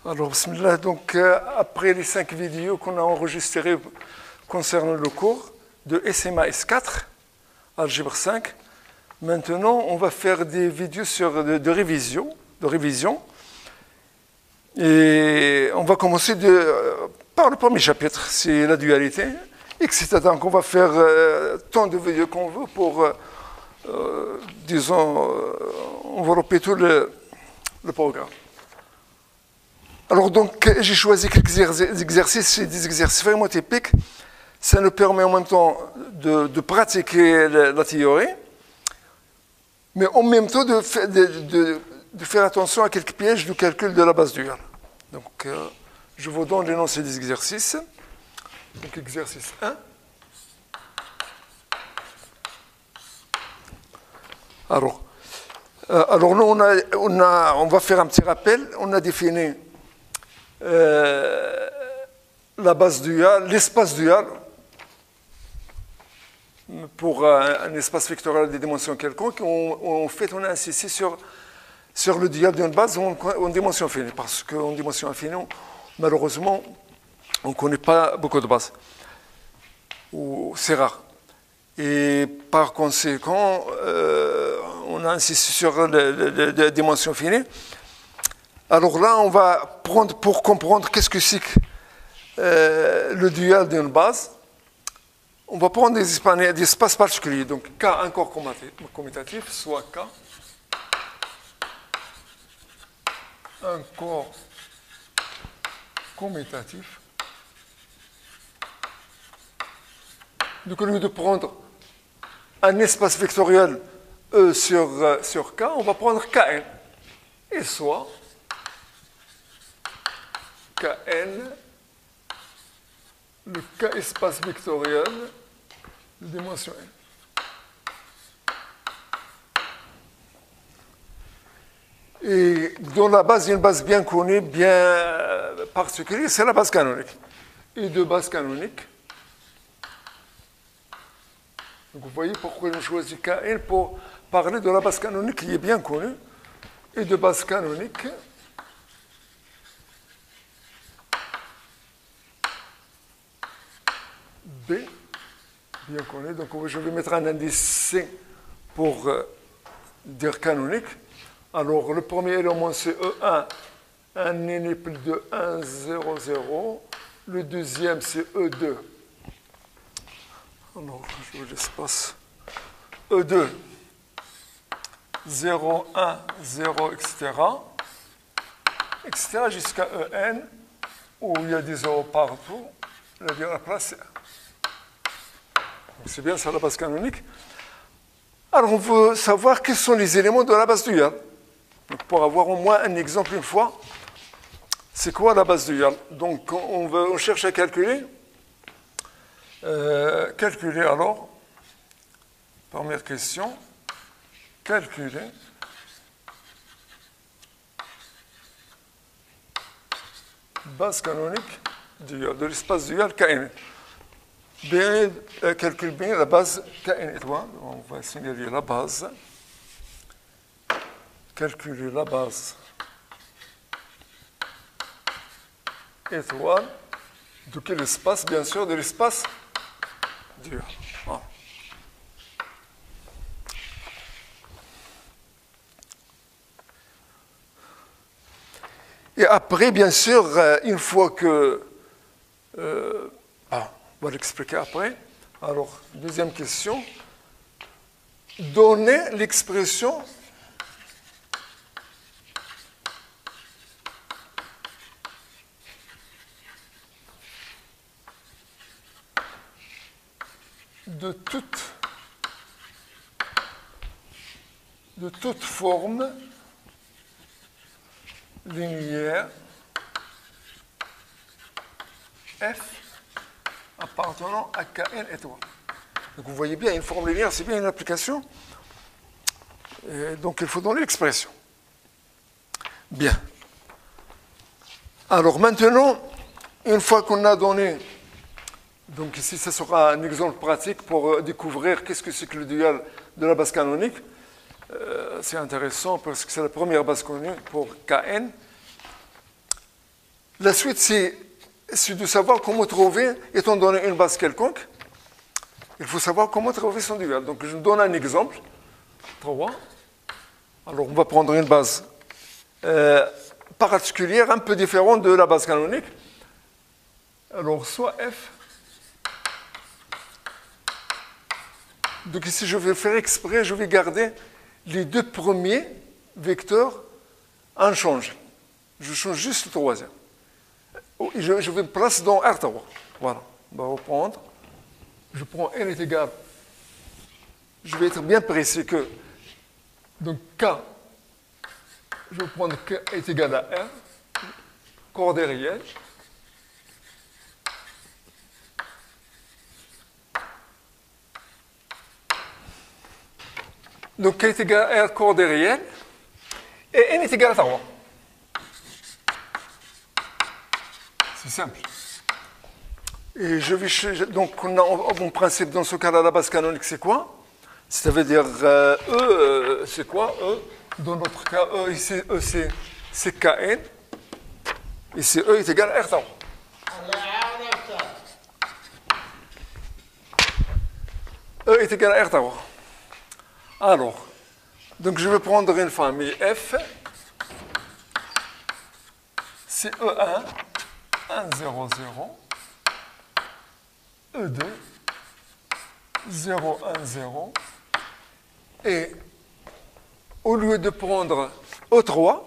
Alors, bismillah, donc après les 5 vidéos qu'on a enregistrées concernant le cours de SMA S4, Algèbre 5, maintenant on va faire des vidéos de révision. Et on va commencer par le premier chapitre, c'est la dualité, etc. Donc on va faire tant de vidéos qu'on veut pour, disons, envelopper tout le programme. Alors donc, j'ai choisi quelques exercices, c'est des exercices vraiment typiques. Ça nous permet en même temps de pratiquer la théorie, mais en même temps de faire attention à quelques pièges du calcul de la base duale. Donc, je vous donne l'énoncé des exercices. Donc, exercice 1. Alors nous, on va faire un petit rappel. On a défini la base duale, l'espace dual, pour un espace vectoriel de dimension quelconque. En fait, on a insisté sur le dual d'une base en dimension finie, parce qu'en dimension infinie, malheureusement, on ne connaît pas beaucoup de bases, ou c'est rare. Et par conséquent, on a insisté sur la dimension finie. Alors là, on va prendre pour comprendre qu'est-ce que c'est que le dual d'une base. On va prendre des espaces particuliers. Donc, K, un corps commutatif, soit K, un corps commutatif. Donc, au lieu de prendre un espace vectoriel E sur K, on va prendre Kn. Et soit Kn, le K espace vectoriel de dimension n. Et dans la base, il y a une base bien connue, bien particulière, c'est la base canonique. Et de base canonique. Donc vous voyez pourquoi j'ai choisi Kn pour parler de la base canonique qui est bien connue. Et de base canonique. B, bien connu. Donc je vais mettre un indice C pour dire canonique. Alors le premier élément c'est E1, un éniple de 1, 0, 0. Le deuxième c'est E2. Alors je veux l'espace E2, 0, 1, 0, etc. Jusqu'à En, où il y a des zéros partout. La dernière place c'est 1. C'est bien ça la base canonique. Alors on veut savoir quels sont les éléments de la base duale. Donc pour avoir au moins un exemple une fois, c'est quoi la base duale? Donc on cherche à calculer. Alors, première question, calculer base canonique de l'espace dual Kn. Bien, calcule bien la base Kn étoile. On va signaler la base. Calculer la base étoile. De quel espace? Bien sûr, de l'espace dual. Ah. Et après, bien sûr, une fois que... on va l'expliquer après. Alors, deuxième question. Donner l'expression de toute forme linéaire F appartenant à Kn étoile. Donc vous voyez bien, une forme linéaire, c'est bien une application. Et donc il faut donner l'expression. Bien. Alors maintenant, une fois qu'on a donné, donc ici ce sera un exemple pratique pour découvrir qu'est-ce que c'est que le dual de la base canonique. C'est intéressant parce que c'est la première base connue pour Kn. La suite, c'est de savoir comment trouver, étant donné une base quelconque, il faut savoir comment trouver son dual. Donc, je vous donne un exemple. 3. Alors, on va prendre une base particulière, un peu différente de la base canonique. Alors, soit F. Donc, ici, je vais faire exprès, je vais garder les deux premiers vecteurs inchangés. Je change juste le troisième. Je vais me placer dans R3. Voilà. On va reprendre. Je prends n est égal. Je vais être bien précis que. Donc K, je vais prendre K est égal à R, coordonnée réelle. Donc K est égal à R, coordonnée réelle. Et n est égal à 3. C'est simple. Et je vais donc, on a mon principe dans ce cas-là, la base canonique, c'est quoi? Ça veut dire E, c'est quoi? E, dans notre cas, E, ici, E, c'est Kn. Ici, E est égal à R. E est égal à R. Alors, donc je vais prendre une famille F. C'est E1, 1, 0, 0. E2, 0, 1, 0. Et au lieu de prendre E3,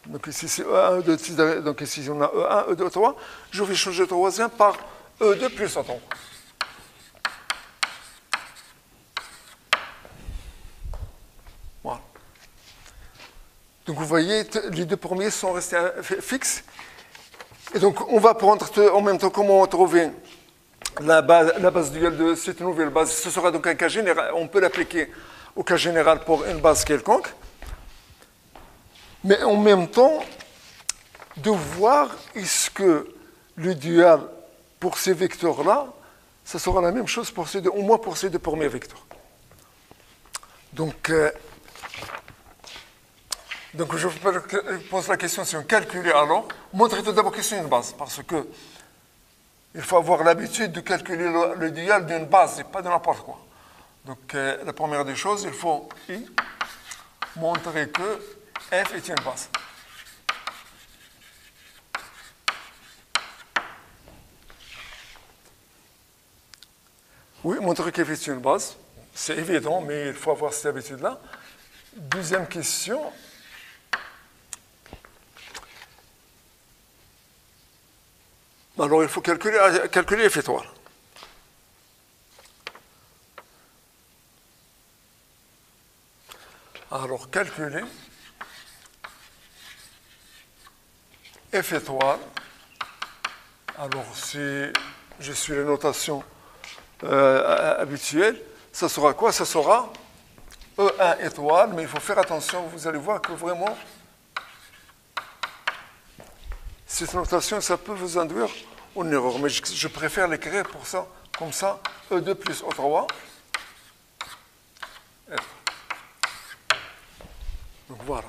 donc ici c'est E1, E2, donc ici on a E1, E2, E3, je vais changer le troisième par E2 plus E3. Voilà. Donc vous voyez, les deux premiers sont restés fixes. Et donc on va prendre en même temps comment trouver la base dual de cette nouvelle base. Ce sera donc un cas général. On peut l'appliquer au cas général pour une base quelconque. Mais en même temps, de voir est-ce que le dual pour ces vecteurs-là, ça sera la même chose pour ces deux, au moins pour ces deux premiers vecteurs. Donc je vous pose la question si on calcule alors. Montrez tout d'abord que c'est une base, parce que il faut avoir l'habitude de calculer le dual d'une base et pas de n'importe quoi. Donc, la première des choses, il faut montrer que F est une base. Oui, montrer que F est une base. C'est évident, mais il faut avoir cette habitude-là. Deuxième question. Alors, il faut calculer F étoile. Alors, calculer F étoile. Alors, si je suis la notation habituelle, ça sera quoi? Ça sera E1 étoile, mais il faut faire attention, vous allez voir que vraiment, cette notation, ça peut vous induire en erreur, mais je préfère l'écrire pour ça, comme ça, E2 plus E3. Donc voilà.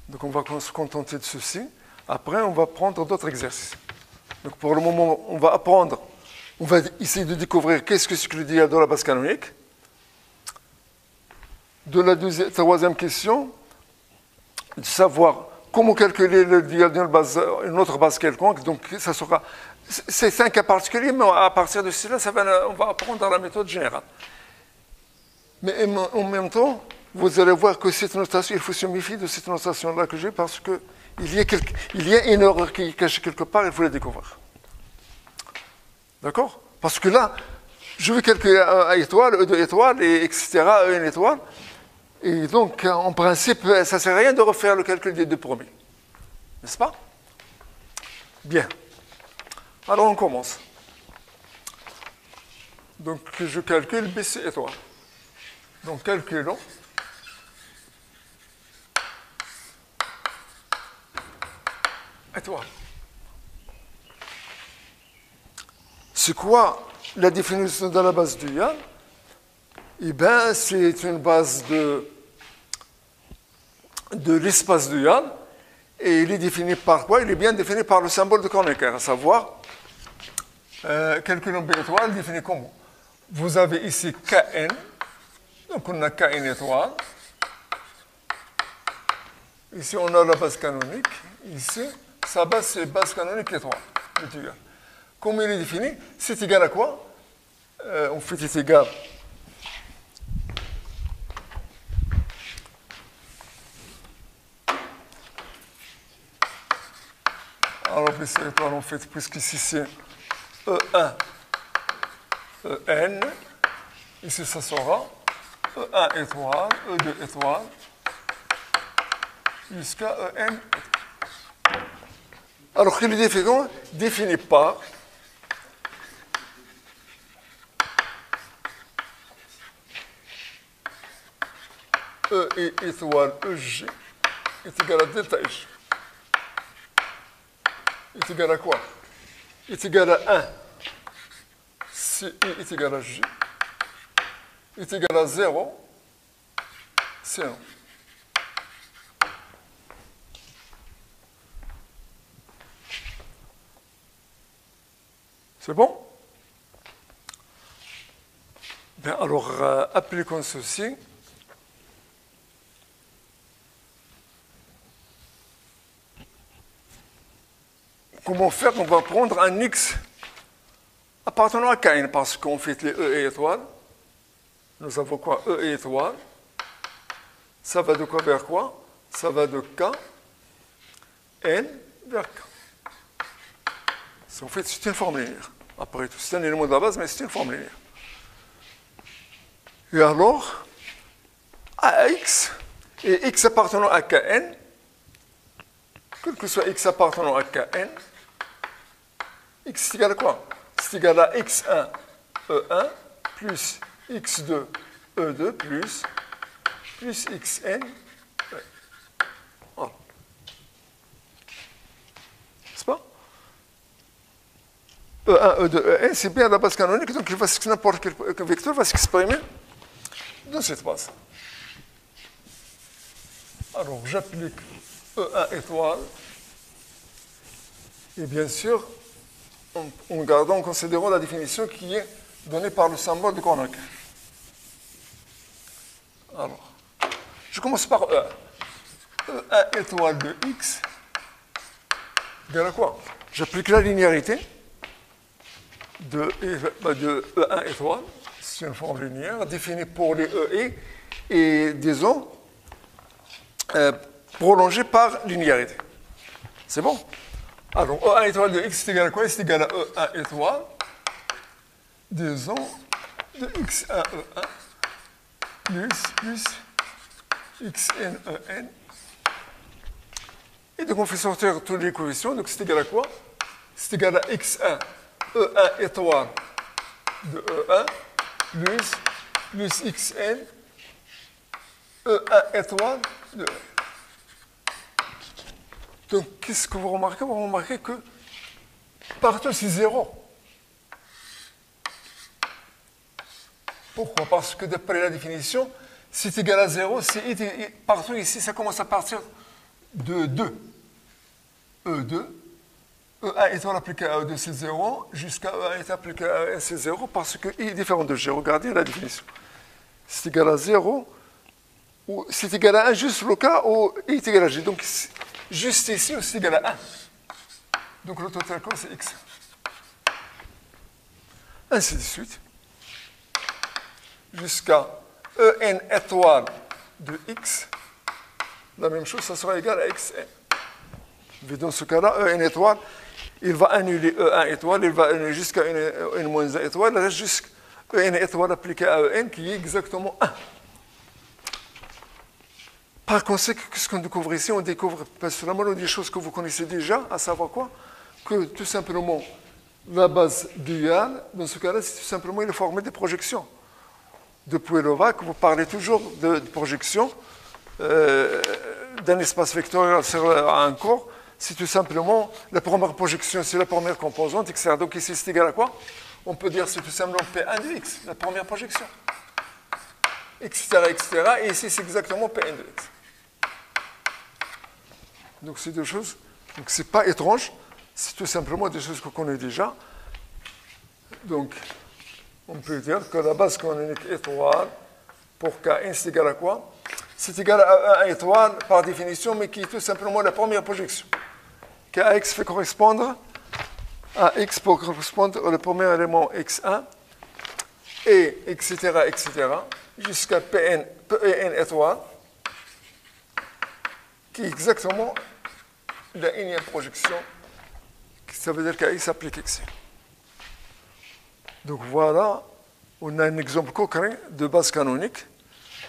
Donc on va se contenter de ceci. Après, on va prendre d'autres exercices. Donc pour le moment, on va apprendre, on va essayer de découvrir qu'est-ce que c'est que le dual de la base canonique. De la troisième question, de savoir comment calculer le dual d'une autre base quelconque. Donc ça sera, c'est un cas particulier, mais à partir de cela, on va apprendre la méthode générale. Mais en même temps, vous allez voir que cette notation, il faut se méfier de cette notation-là que j'ai parce qu'il y a une erreur qui est cachée quelque part, il faut la découvrir. D'accord? Parce que là, je vais calculer A étoile, E2 étoile, et etc., E1 étoile. Et donc, en principe, ça ne sert à rien de refaire le calcul des deux premiers. N'est-ce pas? Bien. Alors, on commence. Donc, je calcule BC étoile. Donc, calculons. Étoile. C'est quoi la définition de la base dual? Eh bien, c'est une base de l'espace dual. Et Et il est défini par quoi? Il est bien défini par le symbole de Kronecker, à savoir, calculons B étoile défini comment? Vous avez ici Kn, donc on a Kn étoile. Ici, on a la base canonique. Ici, sa base, c'est base canonique étoile. Comment il est défini? C'est égal à quoi? On fait c'est égal. Alors, c'est étoile, en fait, puisqu'ici, c'est E1, En. Ici, ça sera E1 étoile, E2 étoile, jusqu'à En. Alors, qu'il est défini par E étoile EG est égal à delta G. Est égal à quoi? Est égal à 1 si I est égal à J est égal à 0 c'est 1. C'est bon? Bien, alors, appliquons ceci. Comment faire? On va prendre un X appartenant à Kn, parce qu'on fait les E et étoiles. Nous avons quoi? E et étoile. Ça va de quoi vers quoi? Ça va de K, N vers K. En fait, c'est une forme linéaire. Après tout, c'est un élément de la base, mais c'est une forme linéaire. Et alors, AX et X appartenant à Kn, quel que soit X appartenant à Kn, X est égal à quoi? C'est égal à X1, E1, plus X2, E2, plus Xn, E. Voilà. N'est-ce pas? E1, E2, En, c'est bien la base canonique, donc n'importe quel vecteur va s'exprimer dans cette base. Alors, j'applique E1 étoile, et bien sûr, en gardant, en considérant la définition qui est donnée par le symbole de Kronecker. Alors, je commence par E1. E1 étoile de X, égal à quoi? J'applique la linéarité de E1 étoile, c'est une forme linéaire définie pour les E et disons prolongée par linéarité. C'est bon? Alors, E1 étoile de X c'est égal à quoi? C'est égal à E1 étoile, disons, de X1 E1 plus Xn En. Et donc, on fait sortir tous les coefficients. Donc, c'est égal à quoi? C'est égal à X1 E1 étoile de E1 plus Xn E1 étoile de E1. Donc, qu'est-ce que vous remarquez? Vous remarquez que partout, c'est 0. Pourquoi? Parce que d'après la définition, c'est égal à 0, partout ici, ça commence à partir de 2. E2, E1 étoile appliqué à E2, c'est 0, jusqu'à E1 étoile appliqué à E1, c'est 0, parce que I est différent de G. Regardez la définition. C'est égal à 0, ou c'est égal à 1 juste le cas où I est égal à G. Donc, juste ici, c'est égal à 1. Donc, le total, c'est X. Ainsi de suite. Jusqu'à En étoile de X. La même chose, ça sera égal à Xn. Mais dans ce cas-là, En étoile, il va annuler E1 étoile, il va annuler jusqu'à N moins 1 étoile, il reste jusqu'à En étoile appliqué à En qui est exactement 1. Par conséquent, qu'est-ce qu'on découvre ici? On découvre personnellement des choses que vous connaissez déjà, à savoir quoi? Que tout simplement, la base duale, dans ce cas-là, c'est tout simplement une formule de projection. Depuis le VAC, vous parlez toujours de projection d'un espace vectoriel sur un corps. C'est tout simplement la première projection, c'est la première composante, etc. Donc ici, c'est égal à quoi? On peut dire c'est tout simplement P1 de X, la première projection. Etc., etc. Et ici, c'est exactement Pn de X. Donc c'est deux choses. Donc c'est pas étrange, c'est tout simplement des choses qu'on connaît déjà. Donc on peut dire que la base canonique étoile pour Kn c'est égal à quoi? C'est égal à 1 étoile par définition, mais qui est tout simplement la première projection. Kx fait correspondre à x pour correspondre au premier élément x1, et etc., jusqu'à Pn étoile, qui est exactement la énième projection. Ça veut dire qu'X applique X. Donc voilà, on a un exemple concret de base canonique.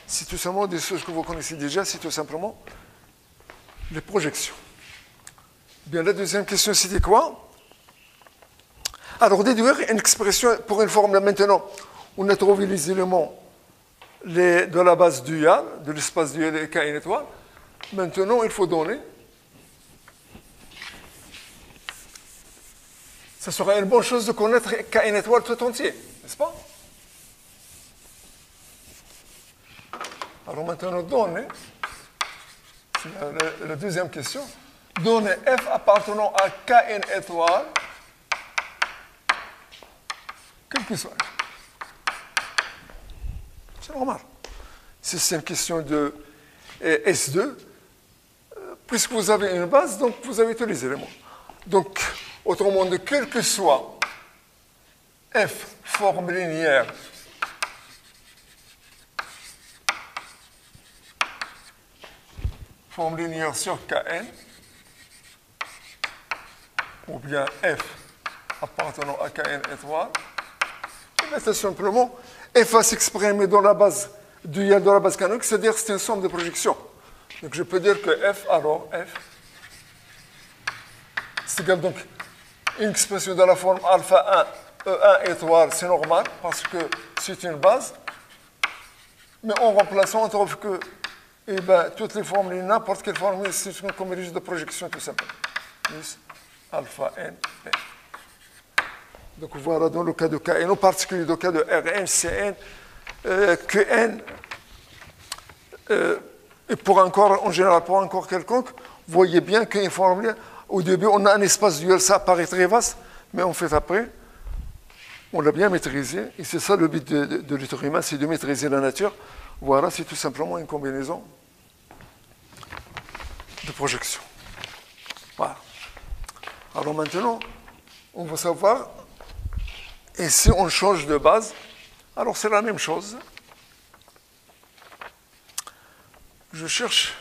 C'est tout simplement des choses que vous connaissez déjà, c'est tout simplement les projections. Bien, la deuxième question, c'était quoi? Alors, déduire une expression pour une formule. Maintenant, on a trouvé les éléments de la base duale, de l'espace dual Kn étoile. Maintenant, il faut donner. Ça serait une bonne chose de connaître Kn étoile tout entier, n'est-ce pas? Alors maintenant, donner, c'est la deuxième question, donner f appartenant à Kn étoile, quel que soit. C'est normal. Si c'est une question de S2, puisque vous avez une base, donc vous avez tous les éléments. Donc, autrement dit, quel que soit f, forme linéaire, sur Kn, ou bien f appartenant à Kn étoile, c'est simplement f va s'exprimer dans la base duale de la base canonique, c'est-à-dire que c'est une somme de projections. Donc je peux dire que f, alors f, c'est égal donc une expression de la forme alpha 1, E1 étoile, c'est normal, parce que c'est une base. Mais en remplaçant, on trouve que toutes les formules, n'importe quelle formule, c'est une combinaison de projection tout simplement. Plus alpha n, f. Donc voilà, dans le cas de Kn, en particulier dans le cas de Rn, Cn, Qn, et en général pour un corps quelconque, vous voyez bien qu'une formule, au début, on a un espace dual, ça paraît très vaste, mais en fait après, on l'a bien maîtrisé, et c'est ça le but de l'être humain, c'est de maîtriser la nature. Voilà, c'est tout simplement une combinaison de projections. Voilà. Alors maintenant, on va savoir, et si on change de base, alors c'est la même chose. Je cherche,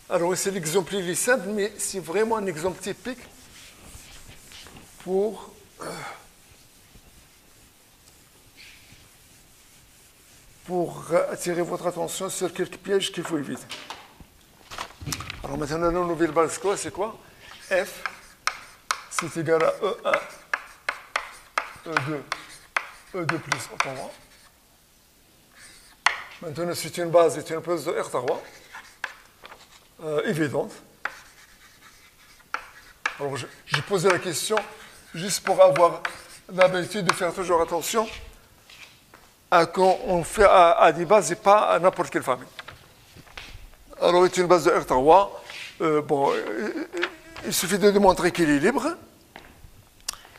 alors c'est l'exemple il est simple, mais c'est vraiment un exemple typique pour attirer votre attention sur quelques pièges qu'il faut éviter. Alors maintenant, la nouvelle base, c'est quoi? F, c'est égal à E1, E2, E2 plus R3. Maintenant, c'est une base, c'est une base de R3, évidente. Alors, j'ai posé la question juste pour avoir l'habitude de faire toujours attention quand on fait à des bases et pas à n'importe quelle famille. Alors, c'est une base de R3. Il suffit de démontrer qu'il est libre.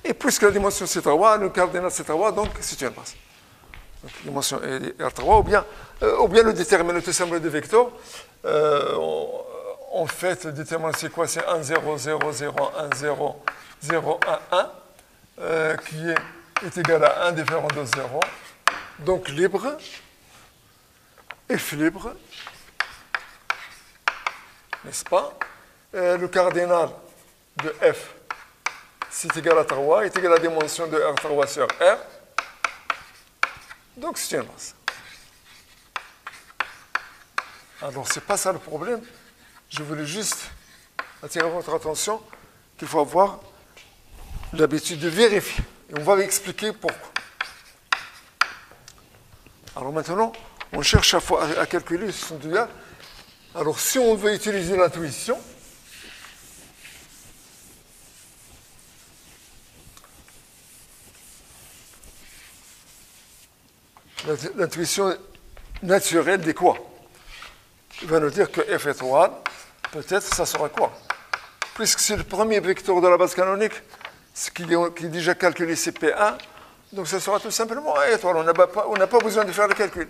Et puisque la dimension c'est 3, le cardinal c'est 3, donc c'est une base. Donc, la dimension est R3, ou bien le déterminant tout simplement de vecteur. En fait, le déterminant c'est quoi? C'est 1, 0, 0, 0, 1, 0, 0, 1, 1, qui est égal à 1 différent de 0. Donc libre, F libre, n'est-ce pas? Le cardinal de F, c'est égal à 3, est égal à la dimension de R3 sur R. Donc c'est une base. Alors c'est pas ça le problème. Je voulais juste attirer votre attention qu'il faut avoir l'habitude de vérifier. Et on va expliquer pourquoi. Alors maintenant, on cherche à calculer son dual. Alors si on veut utiliser l'intuition, l'intuition naturelle dit quoi? Il va nous dire que f étoile peut-être ça sera quoi? Puisque c'est le premier vecteur de la base canonique, ce qui est déjà calculé, c'est P1, donc ça sera tout simplement 1 étoile. On n'a pas besoin de faire le calcul.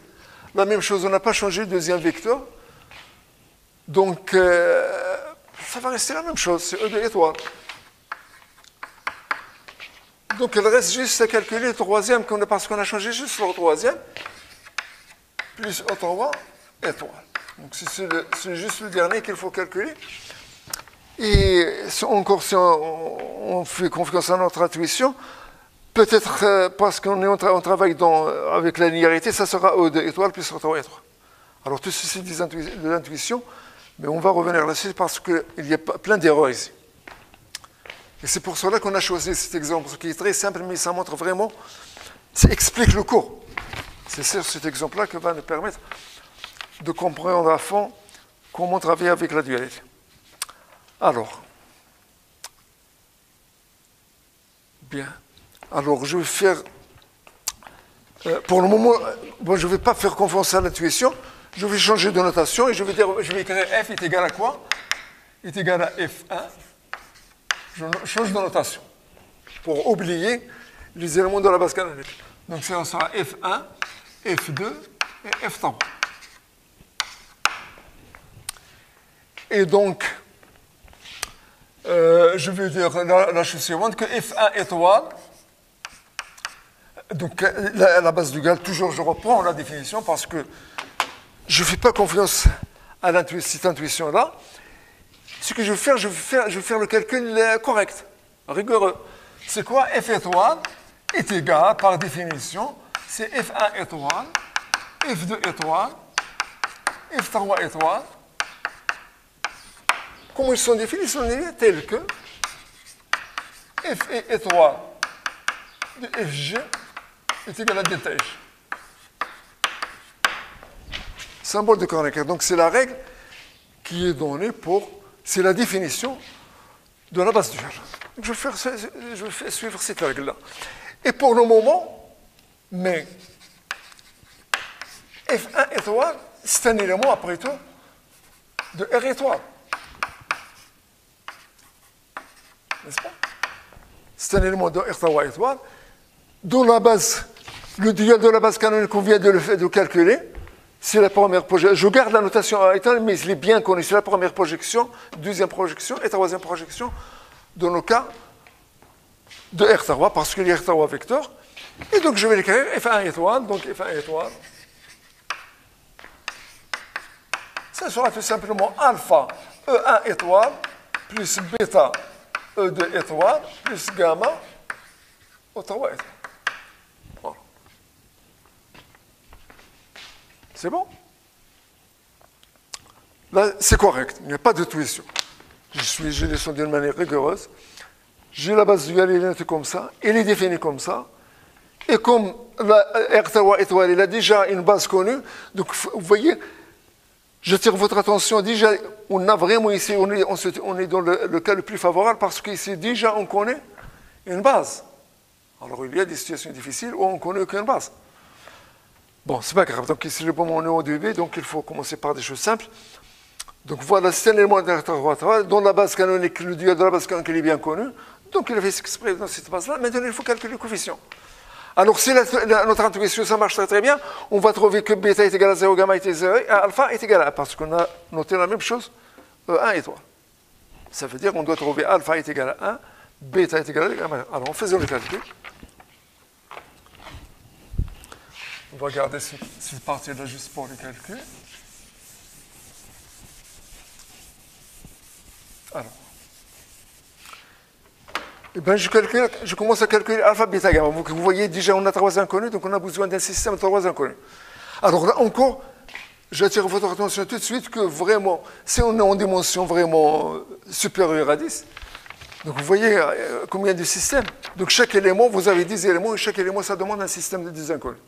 La même chose, on n'a pas changé le deuxième vecteur, donc ça va rester la même chose, c'est E de étoile. Donc il reste juste à calculer le troisième, parce qu'on a changé juste le troisième, plus O3 étoile. Donc c'est juste le dernier qu'il faut calculer. Et encore si on fait confiance à notre intuition, peut-être parce qu'on travaille avec la linéarité, ça sera E de étoile plus O3 étoile. Alors tout ceci est de l'intuition, mais on va revenir là-dessus parce qu'il y a plein d'erreurs ici. Et c'est pour cela qu'on a choisi cet exemple, qui est très simple, mais ça montre vraiment, ça explique le cours. C'est sur cet exemple-là que va nous permettre de comprendre à fond comment travailler avec la dualité. Alors, bien. Alors, je vais faire, pour le moment, bon, je ne vais pas faire confiance à l'intuition, je vais changer de notation et je vais écrire F est égal à quoi? Est égal à F1. Je change de notation pour oublier les éléments de la base canonique. Donc ça sera F1, F2 et F3. Et donc, je vais dire la chose suivante, que F1 étoile, donc la base du Gall, toujours je reprends la définition parce que je ne fais pas confiance à cette intuition-là. Ce que je vais faire, je vais faire le calcul correct, rigoureux. C'est quoi? F étoile est égal, par définition, c'est F1 étoile, F2 étoile, F3 étoile. Comment ils sont définis? Ils sont définis tels que F étoile de Fg est égal à delta H. Symbole de Kronecker. Donc c'est la règle qui est donnée pour... C'est la définition de la base du Gall. Je vais suivre cette règle-là. Et pour le moment, mais F1 étoile, c'est un élément, après tout, de R étoile. N'est-ce pas? C'est un élément de R3 étoile, dont la base, le dual de la base canonique qu'on vient de calculer, c'est la première projection. Je garde la notation A étoile, mais il est bien connu. C'est la première projection, deuxième projection et troisième projection dans le cas de R3, parce qu'il y a R3 vecteur. Et donc je vais l'écrire F1 étoile, donc F1 étoile. Ça sera tout simplement alpha E1 étoile plus bêta E2 étoile plus gamma O3 étoile. Voilà. C'est bon? Là, c'est correct. Il n'y a pas de tuition. J'ai les sons d'une manière rigoureuse. J'ai la base duale, elle est comme ça. Elle est définie comme ça. Et comme la R3 étoile, elle a déjà une base connue, donc vous voyez, j'attire votre attention, déjà, on a vraiment ici, on est dans le cas le plus favorable parce qu'ici, déjà, on connaît une base. Alors, il y a des situations difficiles où on ne connaît aucune base. Bon, c'est pas grave. Donc, ici, le moment, on est au début, donc il faut commencer par des choses simples. Donc, voilà, c'est un élément de R3 dont la base canonique, le dual de la base canonique, il est bien connu. Donc, il a fait s'exprimer dans cette base-là. Maintenant, il faut calculer le coefficient. Alors, si notre intuition, ça marche très très bien, on va trouver que bêta est égal à 0, gamma est égal à 0, et alpha est égal à 1, parce qu'on a noté la même chose, 1 étoile. Ça veut dire qu'on doit trouver alpha est égal à 1, bêta est égal à gamma. Alors, faisons le calcul. On va garder cette partie-là juste pour le calcul. Alors. Eh bien, je commence à calculer alpha, bêta, gamma. Vous voyez, déjà, on a 3 inconnus, donc on a besoin d'un système de 3 inconnus. Alors là encore, j'attire votre attention tout de suite que vraiment, si on est en dimension vraiment supérieure à 10, donc vous voyez combien de systèmes. Donc chaque élément, vous avez 10 éléments, et chaque élément, ça demande un système de 10 inconnus.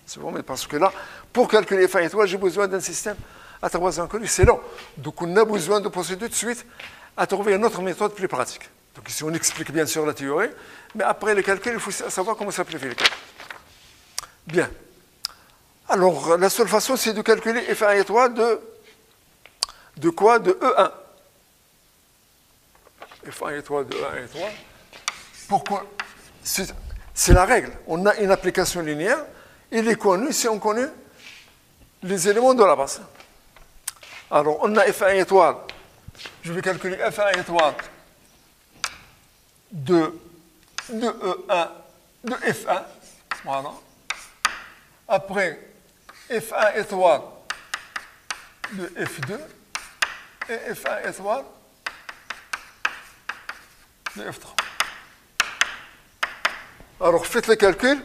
C'est vraiment parce que là, pour calculer F1 étoile, j'ai besoin d'un système à 3 inconnus, c'est long. Donc on a besoin de procéder tout de suite à trouver une autre méthode plus pratique. Donc ici, on explique bien sûr la théorie, mais après le calcul, il faut savoir comment s'appliquer le calcul. Bien. Alors, la seule façon, c'est de calculer F1 étoile de quoi? De E1. F1 étoile de 1 étoile. Pourquoi? C'est la règle. On a une application linéaire. Il est connu si on connaît les éléments de la base. Alors, on a F1 étoile. Je vais calculer F1 étoile de E1, de F1. Voilà. Après, F1 étoile de F2 et F1 étoile de F3. Alors, faites le calcul.